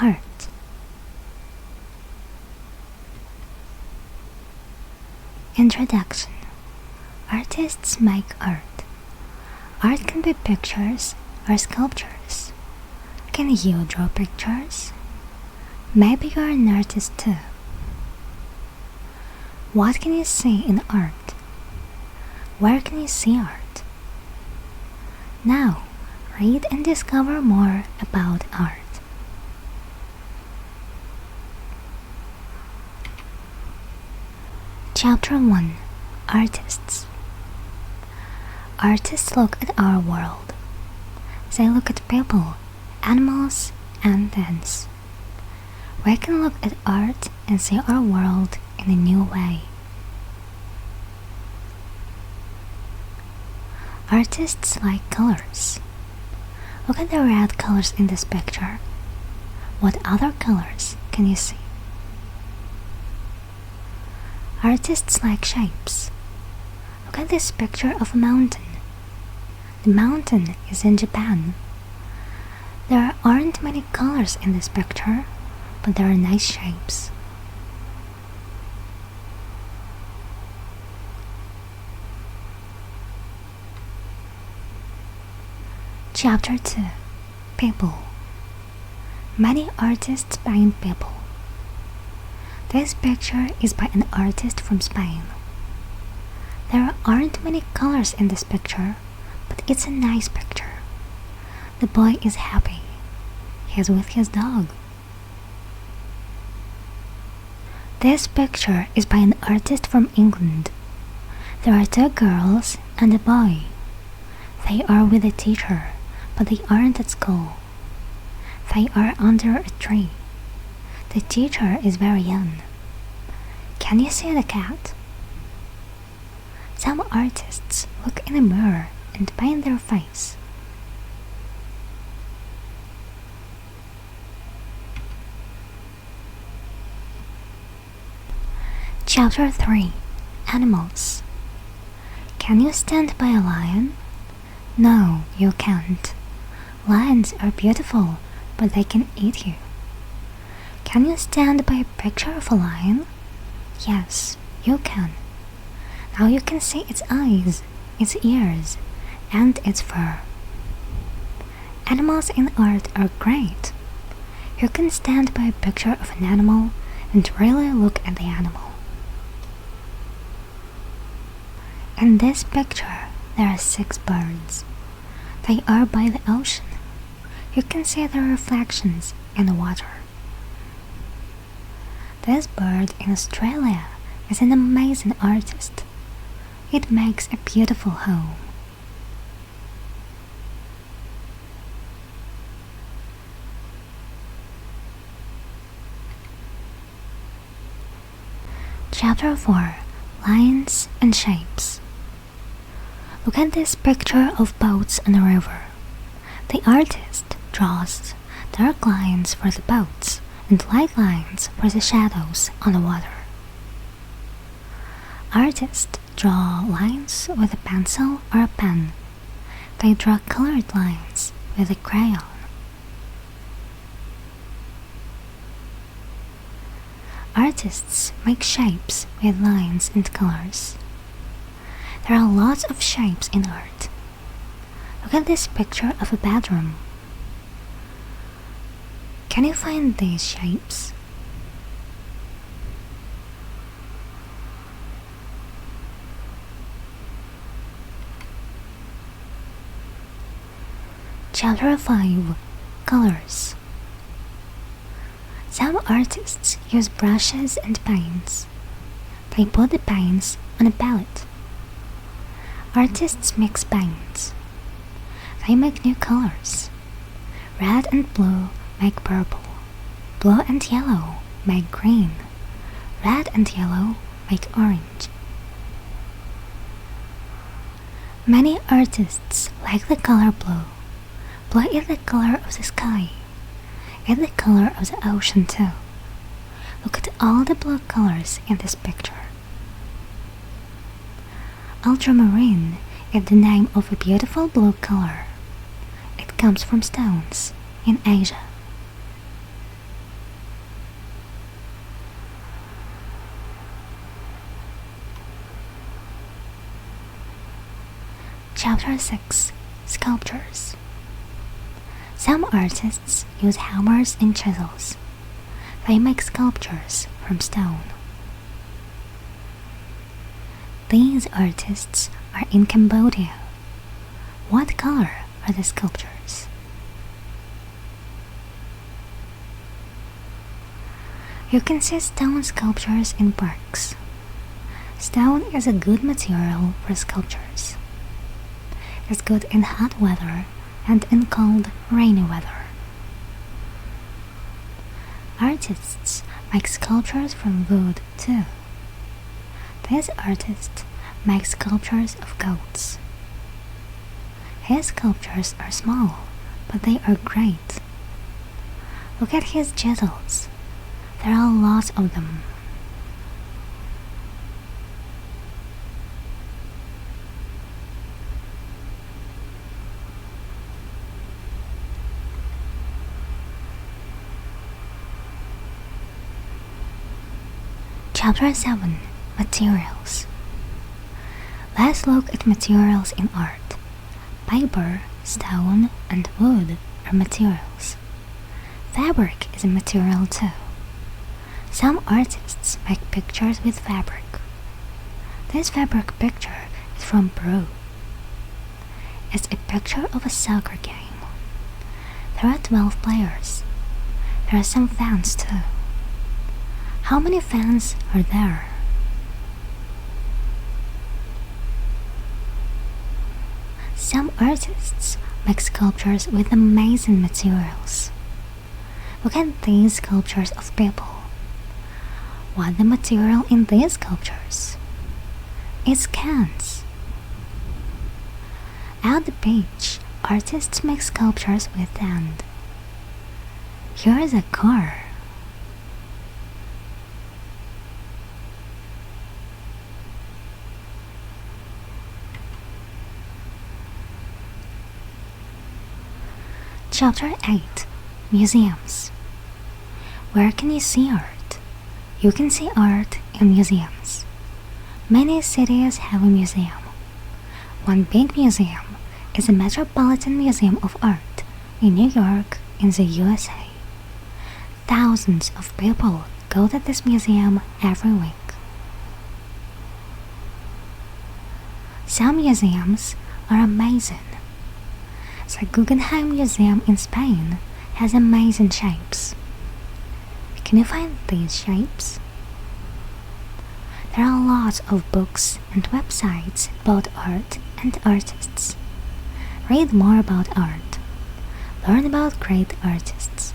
art. Introduction. Artists make art. Art can be pictures or sculptures. Can you draw pictures? Maybe you're an artist too. What can you see in art? Where can you see art? Now, read and discover more about art. Chapter 1. Artists. Artists look at our world. They look at people, animals, and things. We can look at art and see our world in a new way. Artists like colors. Look at the red colors in this picture. What other colors can you see? Artists like shapes. Look at this picture of a mountain. The mountain is in Japan. There aren't many colors in this picture, but there are nice shapes. Chapter 2. People. Many artists paint people. This picture is by an artist from Spain. There aren't many colors in this picture, but it's a nice picture. The boy is happy. He is with his dog. This picture is by an artist from England. There are two girls and a boy. They are with a teacher, but they aren't at school. They are under a tree. The teacher is very young. Can you see the cat? Some artists look in a mirror and paint their face. Chapter 3. Animals. Can you stand by a lion? No, you can't. Lions are beautiful, but they can eat you. Can you stand by a picture of a lion? Yes, you can. Now you can see its eyes, its ears, and its fur. Animals in art are great. You can stand by a picture of an animal and really look at the animal. In this picture, there are 6 birds. They are by the ocean. You can see their reflections in the water. This bird in Australia is an amazing artist. It makes a beautiful home. Chapter 4. Lines and Shapes. Look at this picture of boats on a river. The artist draws dark lines for the boats and light lines for the shadows on the water. Artists draw lines with a pencil or a pen. They draw colored lines with a crayon. Artists make shapes with lines and colors. There are lots of shapes in art. Look at this picture of a bedroom. Can you find these shapes? Chapter 5. Colors. Some artists use brushes and paints. They put the paints on a palette. Artists mix paints. They make new colors. Red and blue make purple. Blue and yellow make green. Red and yellow make orange. Many artists like the color blue. Blue is the color of the sky. It's the color of the ocean too. Look at all the blue colors in this picture. Ultramarine is the name of a beautiful blue color. It comes from stones in Asia. Chapter 6. Sculptures. Some artists use hammers and chisels. They make sculptures from stone. These artists are in Cambodia. What color are the sculptures? You can see stone sculptures in parks. Stone is a good material for sculptures. It's good in hot weather and in cold, rainy weather. Artists make sculptures from wood too. This artist makes sculptures of goats. His sculptures are small, but they are great. Look at his chisels. There are lots of them. Chapter 7. Materials. Let's look at materials in art. Paper, stone, and wood are materials. Fabric is a material too. Some artists make pictures with fabric. This fabric picture is from Peru. It's a picture of a soccer game. There are 12 players. There are some fans too. How many fans are there? Some artists make sculptures with amazing materials. Look at these sculptures of people. What's the material in these sculptures? It's cans. At the beach, artists make sculptures with sand. Here is a car. Chapter 8. Museums. Where can you see art? You can see art in museums. Many cities have a museum. One big museum is the Metropolitan Museum of Art in New York in the USA. Thousands of people go to this museum every week. Some museums are amazing. The Guggenheim Museum in Spain has amazing shapes. Can you find these shapes? There are lots of books and websites about art and artists. Read more about art. Learn about great artists.